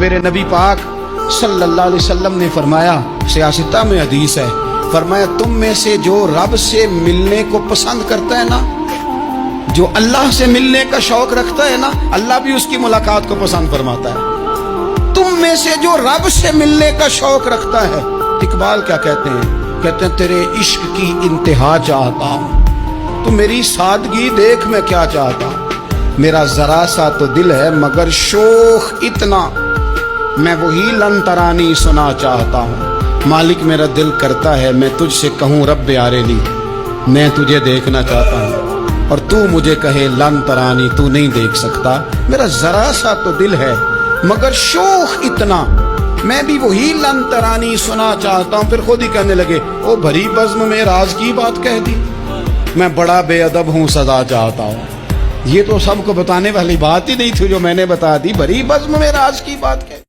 میرے نبی پاک صلی اللہ علیہ وسلم نے فرمایا، سیاستہ میں حدیث ہے، فرمایا تم میں سے جو رب سے ملنے کو پسند کرتا ہے نا، جو اللہ سے ملنے کا شوق رکھتا ہے نا، اللہ بھی اس کی ملاقات کو پسند فرماتا ہے۔ تم میں سے جو رب سے ملنے کا شوق رکھتا ہے، اقبال کیا کہتے ہیں؟ کہتے ہیں تیرے عشق کی انتہا چاہتا ہوں، تو میری سادگی دیکھ میں کیا چاہتا ہوں، میرا ذرا سا تو دل ہے مگر شوق اتنا، میں وہی لن ترانی سنا چاہتا ہوں، مالک میرا دل کرتا ہے میں تجھ سے کہوں رب آریلی، میں تجھے دیکھنا چاہتا ہوں، اور تو مجھے کہے لن ترانی، تو نہیں دیکھ سکتا، میرا ذرا سا تو دل ہے مگر شوق اتنا، میں بھی وہی لن ترانی سنا چاہتا ہوں۔ پھر خود ہی کہنے لگے او بھری بزم میں راز کی بات کہہ دی، میں بڑا بے ادب ہوں سزا چاہتا ہوں۔ یہ تو سب کو بتانے والی بات ہی نہیں تھی جو میں نے بتا دی، بھری بزم میں راز کی بات کہہ دی۔